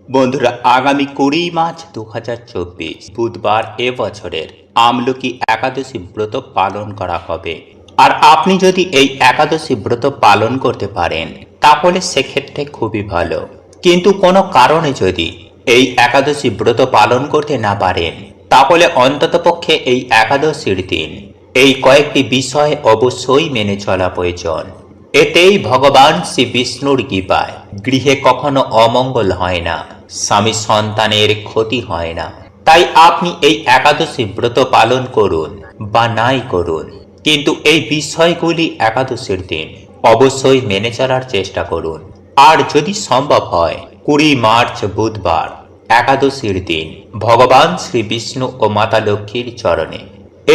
বন্ধুরা, আগামী 20 মার্চ 2024 বুধবার এবছরের আমলকি একাদশী ব্রত পালন করা হবে। আর আপনি যদি এই একাদশী ব্রত পালন করতে পারেন তাহলে সেক্ষেত্রে খুবই ভালো। কিন্তু কোনো কারণে যদি এই একাদশী ব্রত পালন করতে না পারেন তাহলে অন্ততপক্ষে এই একাদশীর দিন এই কয়েকটি বিষয় অবশ্যই মেনে চলা প্রয়োজন। এতেই ভগবান শ্রী বিষ্ণুর কৃপায় গৃহে কখনো অমঙ্গল হয় না, স্বামী সন্তানের ক্ষতি হয় না। তাই আপনি এই একাদশী ব্রত পালন করুন বা নাই করুন, কিন্তু এই বিষয়গুলি একাদশীর দিন অবশ্যই মেনে চলার চেষ্টা করুন। আর যদি সম্ভব হয় 20 মার্চ বুধবার একাদশীর দিন ভগবান শ্রী বিষ্ণু ও মাতা লক্ষ্মীর চরণে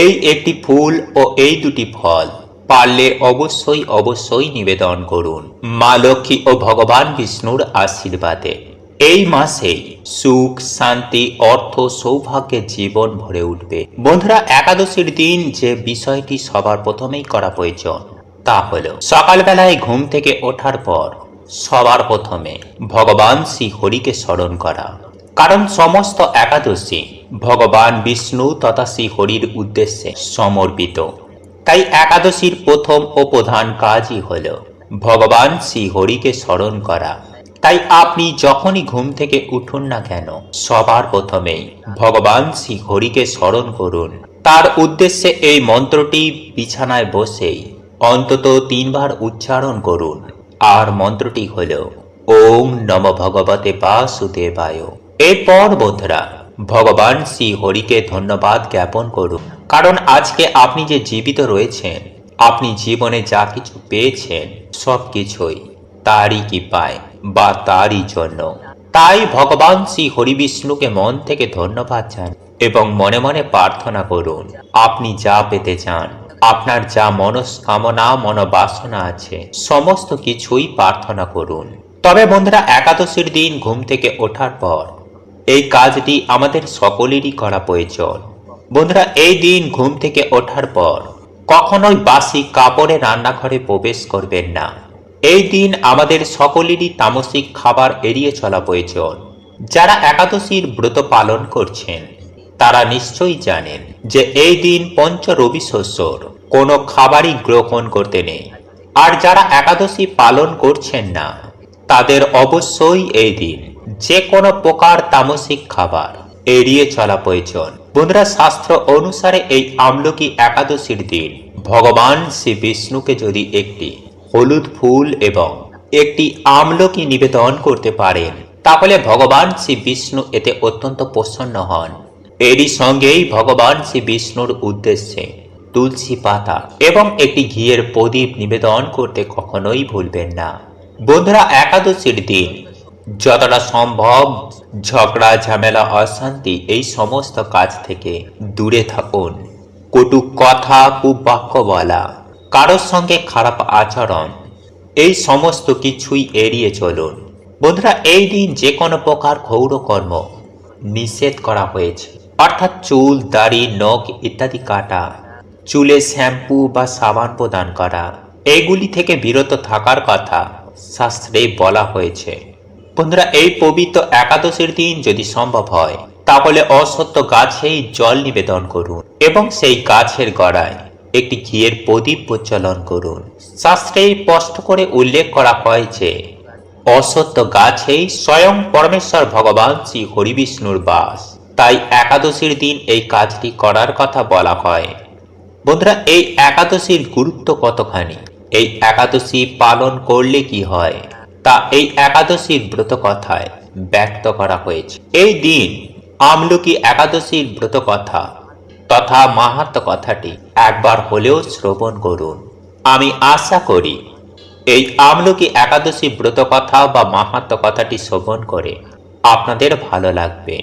এই একটি ফুল ও এই দুটি ফল পারলে অবশ্যই নিবেদন করুন মা লক্ষ্মী ও ভগবান বিষ্ণুর আশীর্বাদে। এই মাসেই সুখ, শান্তি, অর্থ, সৌভাগ্যের জীবন ভরে উঠবে। বন্ধুরা, একাদশীর দিন যে বিষয়টি সবার প্রথমেই করা প্রয়োজন তা হলো সকালবেলায় ঘুম থেকে ওঠার পর সবার প্রথমে ভগবান শ্রী হরিকে স্মরণ করা। কারণ সমস্ত একাদশী ভগবান বিষ্ণু তথা শ্রী হরির উদ্দেশ্যে সমর্পিত। তাই একাদশীর প্রথম ও প্রধান কাজই হল ভগবান শ্রী হরিকে স্মরণ করা। তাই আপনি যখনই ঘুম থেকে উঠুন না কেন সবার প্রথমেই ভগবান শ্রী হরিকে স্মরণ করুন। তার উদ্দেশ্যে এই মন্ত্রটি বিছানায় বসেই অন্তত 3 বার উচ্চারণ করুন। আর মন্ত্রটি হল ওম নম ভগবতে বাসুদেবায়। এরপর বন্ধুরা, ভগবান শ্রী হরিকে ধন্যবাদ জ্ঞাপন করুন। কারণ আজকে আপনি যে জীবিত রয়েছেন, আপনি জীবনে যা কিছু পেয়েছেন সবকিছুই তারই কৃপায় বা তারই জন্য। তাই ভগবান শ্রী হরি বিষ্ণুকে মন থেকে ধন্যবাদ জানান এবং মনে মনে প্রার্থনা করুন আপনি যা পেতে চান, আপনার যা মনস্কামনা মনোবাসনা আছে সমস্ত কিছুই প্রার্থনা করুন। তবে বন্ধুরা, একাদশীর দিন ঘুম থেকে ওঠার পর এই কাজটি আমাদের সকলেরই করা প্রয়োজন। বন্ধুরা, এই দিন ঘুম থেকে ওঠার পর কখনোই বাসি কাপড়ে রান্নাঘরে প্রবেশ করবেন না। এই দিন আমাদের সকলেরই তামসিক খাবার এড়িয়ে চলা প্রয়োজন। যারা একাদশীর ব্রত পালন করছেন তারা নিশ্চয়ই জানেন যে এই দিন পঞ্চ রবি শস্যর কোনো খাবারই গ্রহণ করতে নেই। আর যারা একাদশী পালন করছেন না তাদের অবশ্যই এই দিন যে কোনো প্রকার তামসিক খাবার এড়িয়ে চলা প্রয়োজন। বন্ধুরা, শাস্ত্র অনুসারে এই আমলকি একাদশীর দিন ভগবান শ্রী বিষ্ণুকে যদি একটি হলুদ ফুল এবং একটি আমলকি নিবেদন করতে পারেন তাহলে ভগবান শ্রী বিষ্ণু এতে অত্যন্ত প্রসন্ন হন। এরই সঙ্গেই ভগবান শ্রী বিষ্ণুর উদ্দেশ্যে তুলসী পাতা এবং একটি ঘিয়ের প্রদীপ নিবেদন করতে কখনোই ভুলবেন না। বন্ধুরা, একাদশীর দিন যতটা সম্ভব ঝগড়া, ঝামেলা, অশান্তি এই সমস্ত কাজ থেকে দূরে থাকুন। কটু কথা, কুবাক্য বলা, কারোর সঙ্গে খারাপ আচরণ এই সমস্ত কিছুই এড়িয়ে চলুন। বন্ধুরা, এই দিন যে কোনো প্রকার ক্ষৌর কর্ম নিষেধ করা হয়েছে, অর্থাৎ চুল, দাড়ি, নখ ইত্যাদি কাটা, চুলে শ্যাম্পু বা সাবান প্রদান করা, এগুলি থেকে বিরত থাকার কথা শাস্ত্রে বলা হয়েছে। বন্ধুরা, এই পবিত্র একাদশীর দিন যদি সম্ভব হয় তাহলে অশ্বত্থ গাছেই জল নিবেদন করুন এবং সেই গাছের গোড়ায় একটি ঘিয়ের প্রদীপ প্রজ্বলন করুন। শাস্ত্রে স্পষ্ট করে উল্লেখ করা হয় যে অশ্বত্থ গাছেই স্বয়ং পরমেশ্বর ভগবান শ্রী হরি বিষ্ণুর বাস। তাই একাদশীর দিন এই কাজটি করার কথা বলা হয়। বন্ধুরা, এই একাদশীর গুরুত্ব কতখানি, এই একাদশী পালন করলে কি হয় তা এই একাদশীর ব্রত কথায় ব্যক্ত করা হয়েছে। এই দিন আমলকি একাদশীর ব্রত কথা তথা মাহাত্ম্য কথাটি একবার হলেও শ্রবণ করুন। আমি আশা করি এই আমলকি একাদশী ব্রত কথা বা মাহাত্ম্য কথাটি শ্রবণ করে আপনাদের ভালো লাগবে।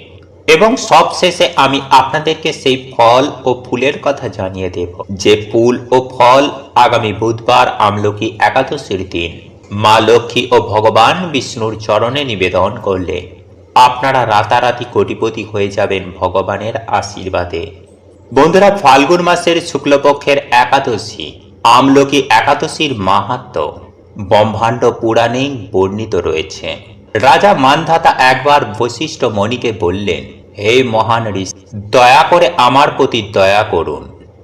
এবং সবশেষে আমি আপনাদেরকে সেই ফল ও ফুলের কথা জানিয়ে দেব যে ফুল ও ফল আগামী বুধবার আমলকি একাদশীর দিন মা লক্ষ্মী ও ভগবান বিষ্ণুর চরণে নিবেদন করলে আপনারা রাতারাতি কোটিপতি হয়ে যাবেন ভগবানের আশীর্বাদে। বন্ধুরা, ফাল্গুন মাসের শুক্লপক্ষের একাদশী আমলকি একাদশীর মাহাত্ম্য ব্রহ্মাণ্ড পুরাণে বর্ণিত রয়েছে। রাজা মান্ধাতা একবার বশিষ্ঠ মণিকে বললেন, হে মহান ঋষি, দয়া করে আমার প্রতি দয়া করুন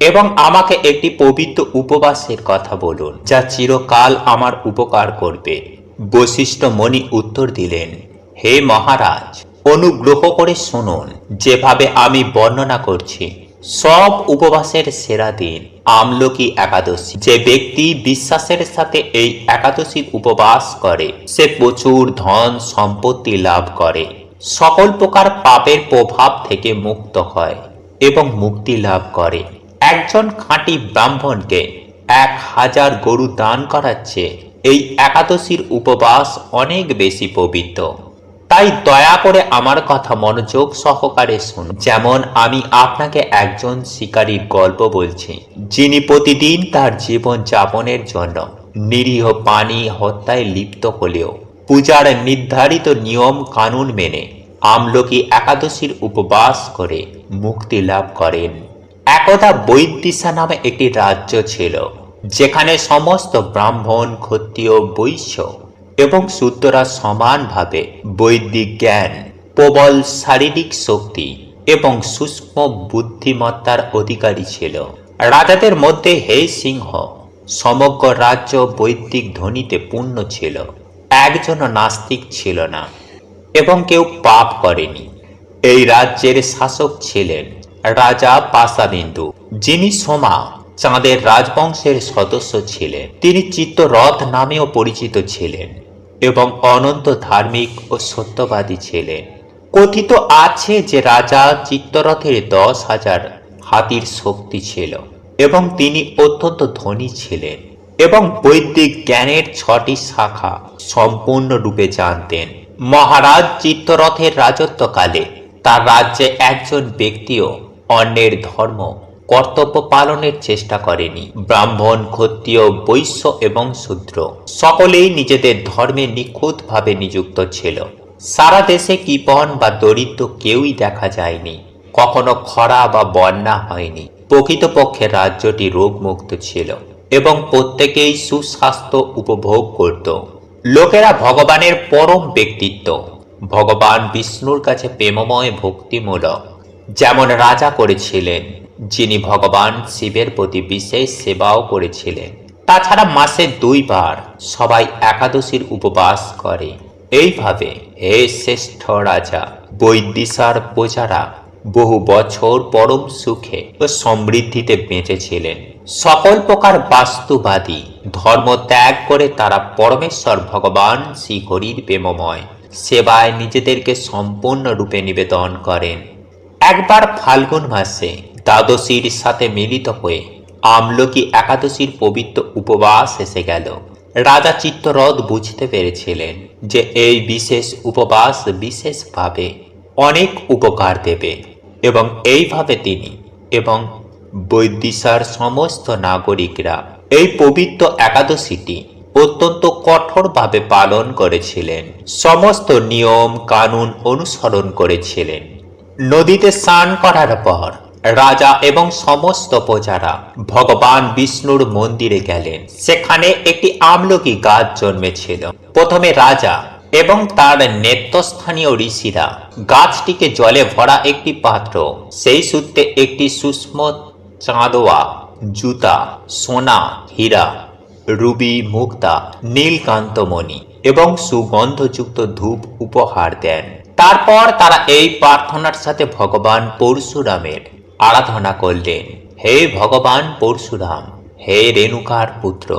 এবং আমাকে একটি পবিত্র উপবাসের কথা বলুন, যা চিরকাল আমার উপকার করবে। বশিষ্ঠ মণি উত্তর দিলেন, হে মহারাজ, অনুগ্রহ করে শুনুন। যেভাবে আমি বর্ণনা করছি, সব উপবাসের সেরা দিন আমলকি একাদশী। যে ব্যক্তি বিশ্বাসের সাথে এই একাদশীর উপবাস করে, সে প্রচুর ধন সম্পত্তি লাভ করে, সকল প্রকার পাপের প্রভাব থেকে মুক্ত হয় এবং মুক্তি লাভ করে। একজন খাঁটি ব্রাহ্মণকে 1000 গরু দান করার চেয়ে এই একাদশীর উপবাস অনেক বেশি পবিত্র। তাই দয়া করে আমার কথা মনোযোগ সহকারে শুনুন। যেমন আমি আপনাকে একজন শিকারীর গল্প বলছি, যিনি প্রতিদিন তার জীবন যাপনের জন্য নিরীহ প্রাণী হত্যায় লিপ্ত হলেও পূজার নির্ধারিত নিয়ম কানুন মেনে আমলকি একাদশীর উপবাস করে মুক্তি লাভ করেন। একদা বৈদিশা নামে একটি রাজ্য ছিল, যেখানে সমস্ত ব্রাহ্মণ, ক্ষত্রিয়, বৈশ্য এবং শূদ্ররা সমানভাবে বৈদিক জ্ঞান, প্রবল শারীরিক শক্তি এবং সূক্ষ্ম বুদ্ধিমত্তার অধিকারী ছিল। রাজাদের মধ্যে হে সিংহ, সমগ্র রাজ্য বৈদিক ধ্বনিতে পূর্ণ ছিল। একজনও নাস্তিক ছিল না এবং কেউ পাপ করেনি। এই রাজ্যের শাসক ছিলেন রাজা পাশাবিন্দু, যিনি সোমা, চাঁদের রাজবংশের সদস্য ছিলেন। তিনি চিত্তরথ নামেও পরিচিত ছিলেন এবং অনন্ত ধার্মিক ও সত্যবাদী ছিলেন। কথিত আছে যে রাজা চিত্তরথের 10,000 হাতির শক্তি ছিল এবং তিনি অত্যন্ত ধনী ছিলেন এবং বৈদিক জ্ঞানের 6টি শাখা সম্পূর্ণরূপে জানতেন। মহারাজ চিত্তরথের রাজত্বকালে তার রাজ্যে একজন ব্যক্তিও অন্যের ধর্ম কর্তব্য পালনের চেষ্টা করেনি। ব্রাহ্মণ, ক্ষত্রিয়, বৈশ্য এবং শূদ্র সকলেই নিজেদের ধর্মে নিখুঁতভাবে নিযুক্ত ছিল। সারা দেশে কৃপণ বা দরিদ্র কেউই দেখা যায়নি। কখনো খরা বা বন্যা হয়নি। প্রকৃতপক্ষে রাজ্যটি রোগমুক্ত ছিল এবং প্রত্যেকেই সুস্বাস্থ্য উপভোগ করত। লোকেরা ভগবানের পরম ব্যক্তিত্ব, ভগবান বিষ্ণুর কাছে প্রেমময় ভক্তিমূলক যেমন রাজা করেছিলেন, যিনি ভগবান শিবের প্রতি বিশেষ সেবাও করেছিলেন। তাছাড়া মাসে 2 বার সবাই একাদশীর উপবাস করে। এইভাবে হে শ্রেষ্ঠ রাজা, বৈদিশার প্রজারা বহু বছর পরম সুখে ও সমৃদ্ধিতে বেঁচেছিলেন। সকল প্রকার বাস্তুবাদী ধর্ম ত্যাগ করে তারা পরমেশ্বর ভগবান শ্রীহরির প্রেমময় সেবায় নিজেদেরকে সম্পূর্ণরূপে নিবেদন করেন। একবার ফাল্গুন মাসে দ্বাদশীর সাথে মিলিত হয়ে আমলকি একাদশীর পবিত্র উপবাস এসে গেল। রাজা চিত্তরথ বুঝতে পেরেছিলেন যে এই বিশেষ উপবাস বিশেষভাবে অনেক উপকার দেবে এবং এইভাবে তিনি এবং বৈদিশার সমস্ত নাগরিকরা এই পবিত্র একাদশীটি অত্যন্ত কঠোরভাবে পালন করেছিলেন। সমস্ত নিয়ম কানুন অনুসরণ করেছিলেন। নদীতে স্নান করার পর রাজা এবং সমস্ত প্রজারা ভগবান বিষ্ণুর মন্দিরে গেলেন। সেখানে একটি আমলকি গাছ জন্মেছিল। প্রথমে রাজা এবং তার নেতৃস্থানীয় ঋষিরা গাছটিকে জলে ভরা একটি পাত্র, সেই সূত্রে একটি সূক্ষ্ম চাঁদোয়া, জুতা, সোনা, হীরা, রুবি, মুক্তা, নীলকান্তমণি এবং সুগন্ধযুক্ত ধূপ উপহার দেন। তারপর তারা এই প্রার্থনার সাথে ভগবান পরশুরামের আরাধনা করলেন। হে ভগবান পরশুরাম, হে রেণুকার পুত্র,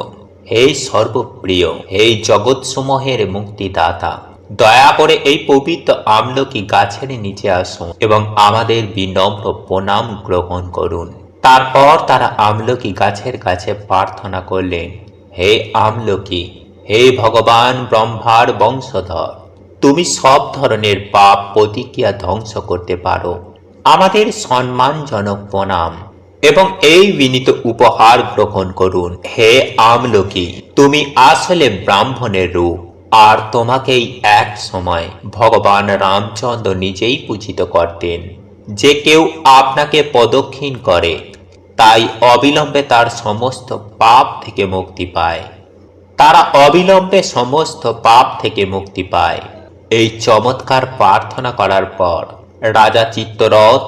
হে সর্বপ্রিয়, হে জগৎসমূহের মুক্তিদাতা, দয়া করে এই পবিত্র আমলকি গাছের নিচে আসুন এবং আমাদের বিনম্র প্রণাম গ্রহণ করুন। তারপর তারা আমলকি গাছের কাছে প্রার্থনা করলেন, হে আমলকি, হে ভগবান ব্রহ্মার বংশধর, তুমি সব ধরনের পাপ প্রতিক্রিয়া ধ্বংস করতে পারো। আমাদের সম্মানজনক প্রণাম এবং এই বিনীত উপহার গ্রহণ করুন। হে আমলকি, তুমি আসলে ব্রাহ্মণের রূপ, আর তোমাকেই এক সময় ভগবান রামচন্দ্র নিজেই পূজিত করতেন। যে কেউ আপনাকে প্রদক্ষিণ করে তাই অবিলম্বে তার সমস্ত পাপ থেকে মুক্তি পায়। তারা অবিলম্বে সমস্ত পাপ থেকে মুক্তি পায়। এই চমৎকার প্রার্থনা করার পর রাজা চিত্তরথ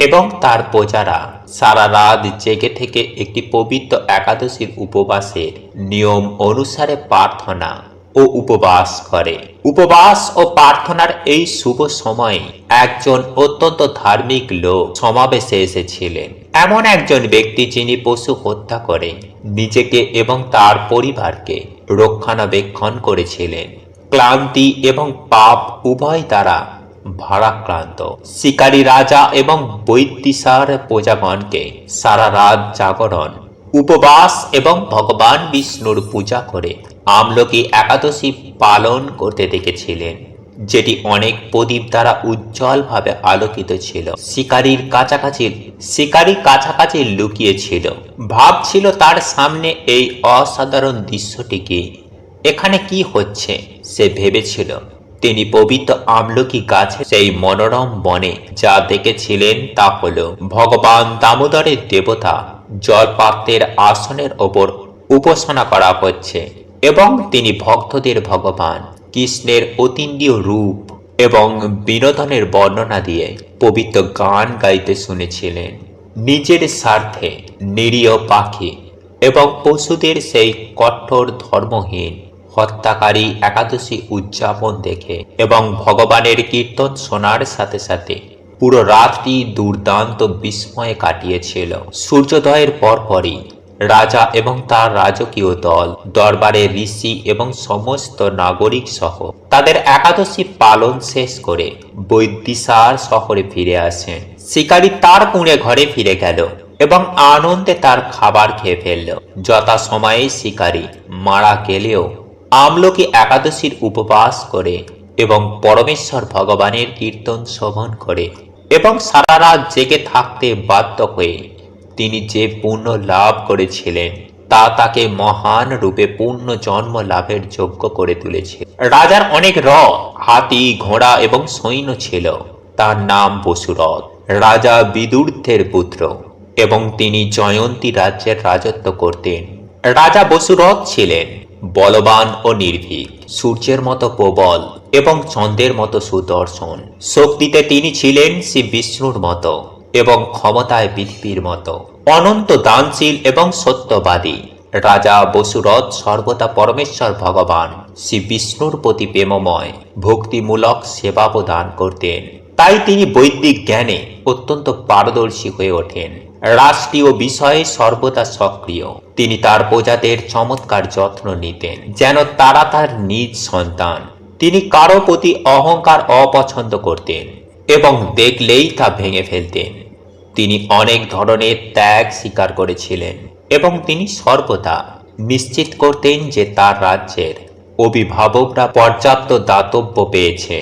এবং তার প্রজারা সারা রাত জেগে থেকে একটি পবিত্র একাদশীর উপবাসের নিয়ম অনুসারে প্রার্থনা ও উপবাস করে। উপবাস ও প্রার্থনার এই শুভ সময়ে একজন অত্যন্ত ধার্মিক লোক সমাবেশে এসেছিলেন। এমন একজন ব্যক্তি যিনি পশু হত্যা করে নিজেকে এবং তার পরিবারকে রক্ষণাবেক্ষণ করেছিলেন। ক্লান্তি এবং পাপ উভয় দ্বারা ভারাক্রান্ত শিকারী রাজা এবং বৈদ্যিসার প্রজাগণকে সারা রাত জাগরণ, উপবাস এবং ভগবান বিষ্ণুর পূজা করে আমলকি একাদশী পালন করতে দেখেছিলেন, যেটি অনেক প্রদীপ দ্বারা উজ্জ্বলভাবে আলোকিত ছিল। শিকারী কাছাকাছি লুকিয়েছিল, ভাবছিল তার সামনে এই অসাধারণ দৃশ্যটিকে এখানে কি হচ্ছে। সে ভেবেছিল তিনি পবিত্র আমলকি গাছে সেই মনোরম বনে যা দেখেছিলেন তা হল ভগবান দামোদরের দেবতা জলপাত্রের আসনের ওপর উপাসনা করা হচ্ছে এবং তিনি ভক্তদের ভগবান কৃষ্ণের অতীন্দ্রিয় রূপ এবং বিনোদনের বর্ণনা দিয়ে পবিত্র গান গাইতে শুনেছিলেন। নিজের স্বার্থে নিরীহ পাখি এবং পশুদের সেই কঠোর ধর্মহীন হত্যাকারী একাদশী উদযাপন দেখে এবং ভগবানের কীর্তন শোনার সাথে সাথে পুরো রাতটি দুর্দান্ত বিস্ময়ে কাটিয়েছিল। সূর্যোদয়ের পরপরই রাজা এবং তার রাজকীয় দল দরবারে ঋষি এবং সমস্ত নাগরিক সহ তাদের একাদশী পালন শেষ করে বৈদ্যিসার শহরে ফিরে আসেন। শিকারী তার কুঁড়ে ঘরে ফিরে গেল এবং আনন্দে তার খাবার খেয়ে ফেলল। যথাসময়ে শিকারী মারা গেলেও আমলকি একাদশীর উপবাস করে এবং পরমেশ্বর ভগবানের কীর্তন শ্রবণ করে এবং সারা রাত জেগে থাকতে বাধ্য হয়ে তিনি যে পুণ্য লাভ করেছিলেন তা তাকে মহান রূপে পুণ্য জন্ম লাভের যোগ্য করে তুলেছে। রাজার অনেক রথ, হাতি, ঘোড়া এবং সৈন্য ছিল। তার নাম বসুরথ। রাজা বিদুর্থের পুত্র এবং তিনি জয়ন্তী রাজ্যের রাজত্ব করতেন। রাজা বসুরথ ছিলেন বলবান ও নির্ভীক, সূর্যের মতো প্রবল এবং চন্দ্রের মতো সুদর্শন। শক্তিতে তিনি ছিলেন শ্রী বিষ্ণুর মতো এবং ক্ষমতায় পৃথিবীর মতো অনন্ত দানশীল এবং সত্যবাদী। রাজা বসুরথ সর্বদা পরমেশ্বর ভগবান শ্রী বিষ্ণুর প্রতি প্রেমময় ভক্তিমূলক সেবা প্রদান করতেন। তাই তিনি বৈদিক জ্ঞানে অত্যন্ত পারদর্শী হয়ে ওঠেন। রাষ্ট্রীয় বিষয়ে সর্বদা সক্রিয়। তিনি তার প্রজাদের চমৎকার যত্ন নিতেন যেন তারা তার নিজ সন্তান। তিনি কারো প্রতি অহংকার অপছন্দ করতেন এবং দেখলেই তা ভেঙে ফেলতেন। তিনি অনেক ধরনের ত্যাগ স্বীকার করেছিলেন এবং তিনি সর্বদা নিশ্চিত করতেন যে তার রাজ্যের অভিভাবকরা পর্যাপ্ত দাতব্য পেয়েছে।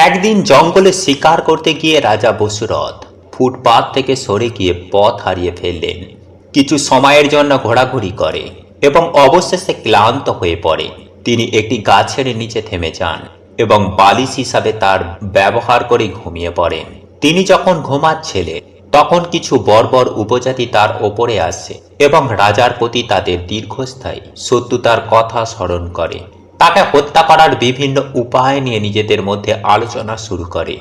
একদিন জঙ্গলে শিকার করতে গিয়ে রাজা বসুরথ ফুটপাত থেকে সরে গিয়ে পথ হারিয়ে ফেললেন। কিছু সময়ের জন্য ঘোরাঘুরি করে এবং অবশেষে ক্লান্ত হয়ে পড়ে। তিনি একটি গাছের নিচে থেমে যান এবং বালিশ হিসাবে তার ব্যবহার করে ঘুমিয়ে পড়েন। তিনি যখন ঘুমাচ্ছিলেন তখন কিছু বর্বর উপজাতি তার ওপরে আসে এবং রাজার প্রতি তাদের দীর্ঘস্থায়ী শত্রুতার কথা স্মরণ করে। তাকে হত্যা করার বিভিন্ন উপায় নিয়ে নিজেদের মধ্যে আলোচনা শুরু করে।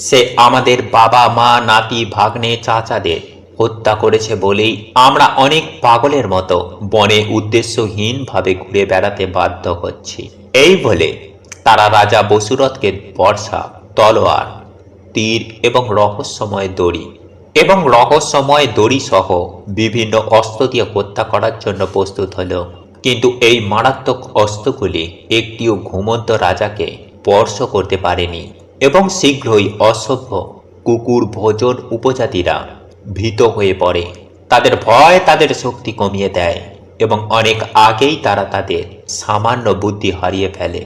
সে আমাদের বাবা, মা, নাতি, ভাগ্নে, চাচাদের হত্যা করেছে বলেই আমরা অনেক পাগলের মতো বনে উদ্দেশ্যহীনভাবে ঘুরে বেড়াতে বাধ্য হচ্ছি। এই বলে তারা রাজা বসুরথকে বর্ষা, তলোয়ার, তীর এবং রহস্যময় দড়ি সহ বিভিন্ন অস্ত্র দিয়ে হত্যা করার জন্য প্রস্তুত হল। কিন্তু এই মারাত্মক অস্ত্রগুলি একটিও ঘুমন্ত রাজাকে স্পর্শ করতে পারেনি এবং শীঘ্রই অসভ্য কুকুর ভোজন উপজাতিরা ভীত হয়ে পড়ে। তাদের ভয় তাদের শক্তি কমিয়ে দেয় এবং অনেক আগেই তারা তাদের সামান্য বুদ্ধি হারিয়ে ফেলে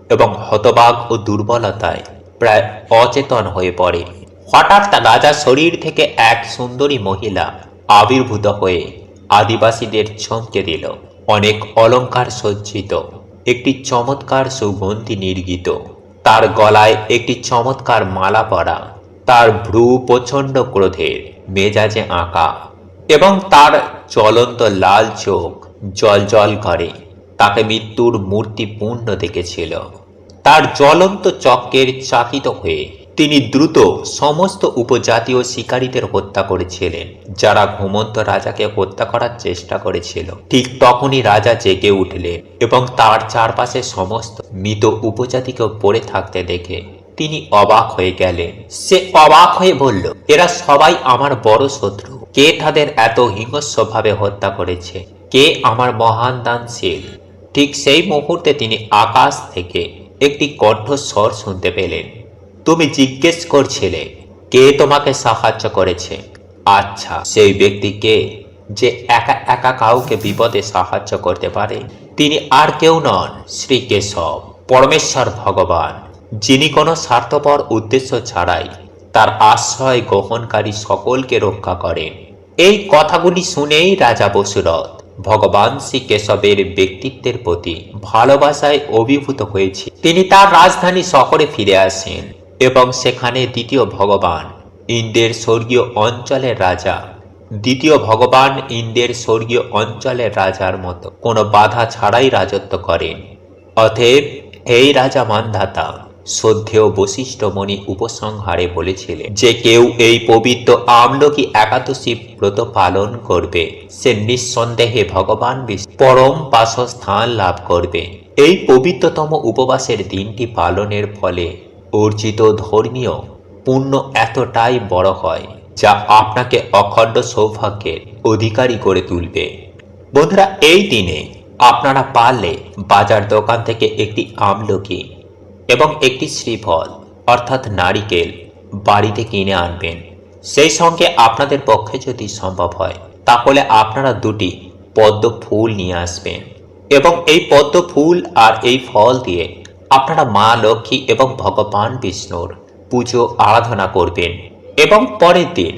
এবং হতবাক ও দুর্বলতায় প্রায় অচেতন হয়ে পড়ে। হঠাৎ রাজার শরীর থেকে এক সুন্দরী মহিলা আবির্ভূত হয়ে আদিবাসীদের চমকে দিল। অনেক অলংকার সজ্জিত, একটি চমৎকার সুগন্ধি নির্গিত, তার গলায় একটি চমৎকার মালা পরা, তার ভ্রু প্রচণ্ড ক্রোধের মেজাজে আঁকা এবং তার জ্বলন্ত লাল চোখ জল জল করে। তাকে মৃত্যুর মূর্তিপূর্ণ দেখেছিল। তার জ্বলন্ত চক্রের চাকিত হয়ে তিনি দ্রুত সমস্ত উপজাতীয় শিকারীদের হত্যা করেছিলেন, যারা ঘুমন্ত রাজাকে হত্যা করার চেষ্টা করেছিল। ঠিক তখনই রাজা জেগে উঠলেন এবং তার চারপাশে সমস্ত মৃত উপজাতিকে পড়ে থাকতে দেখে তিনি অবাক হয়ে গেলেন। সে অবাক হয়ে বলল, এরা সবাই আমার বড় শত্রু। কে তাদের এত হিংস্রভাবে হত্যা করেছে? কে আমার মহান দানশীল? ঠিক সেই মুহূর্তে তিনি আকাশ থেকে একটি কণ্ঠস্বর শুনতে পেলেন। তুমি জিজ্ঞেস করছিলে কে তোমাকে সাহায্য করেছে? আচ্ছা, সেই ব্যক্তি কে যে একা একা কাউকে বিপদে সাহায্য করতে পারে? তিনি আর কেউ নন, শ্রী কেশব, পরমেশ্বর ভগবান, যিনি কোনো স্বার্থপর উদ্দেশ্য ছাড়াই তার আশ্রয় গ্রহণকারী সকলকে রক্ষা করেন। এই কথাগুলি শুনেই রাজা বসুরথ ভগবান শ্রী কেশবের ব্যক্তিত্বের প্রতি ভালোবাসায় অভিভূত হয়েছে। তিনি তার রাজধানী শহরে ফিরে আসেন এবং সেখানে দ্বিতীয় ভগবান ইন্দ্রের স্বর্গীয় অঞ্চলের রাজার মতো কোনো বাধা ছাড়াই রাজত্ব করেন। অতএব এই রাজা মান্ধাতা শ্রদ্ধেয় বশিষ্ঠ মুনি উপসংহারে বলেছিলেন যে কেউ এই পবিত্র আমলকি একাদশী ব্রত পালন করবে, সে নিঃসন্দেহে ভগবান বিষ্ণুর পরম বাসস্থান লাভ করবে। এই পবিত্রতম উপবাসের দিনটি পালনের ফলে অর্জিত ধর্মীয় পুণ্য এতটাই বড় হয় যা আপনাকে অখণ্ড সৌভাগ্যের অধিকারী করে তুলবে। বন্ধুরা, এই দিনে আপনারা পারলে বাজার দোকান থেকে একটি আমলকি এবং একটি শ্রীফল অর্থাৎ নারিকেল বাড়িতে কিনে আনবেন। সেই সঙ্গে আপনাদের পক্ষে যদি সম্ভব হয় তাহলে আপনারা দুটি পদ্ম ফুল নিয়ে আসবেন এবং এই পদ্ম ফুল আর এই ফল দিয়ে আপনারা মা লক্ষ্মী এবং ভগবান বিষ্ণুর পুজো আরাধনা করবেন এবং পরের দিন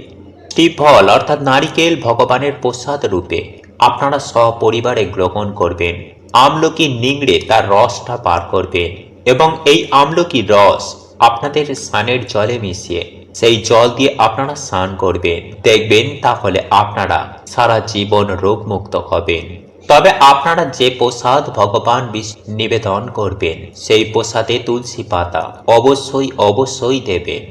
শ্রীফল অর্থাৎ নারিকেল ভগবানের প্রসাদ রূপে আপনারা সপরিবারে গ্রহণ করবেন। আমলকি নিংড়ে তার রসটা পার করবেন এবং এই আমলকির রস আপনাদের স্নানের জলে মিশিয়ে সেই জল দিয়ে আপনারা স্নান করবেন। দেখবেন তাহলে আপনারা সারা জীবন রোগমুক্ত হবেন। তবে আপনারা যে প্রসাদ ভগবান বিষ্ণু নিবেদন করবেন সেই প্রসাদে তুলসী পাতা অবশ্যই দেবেন।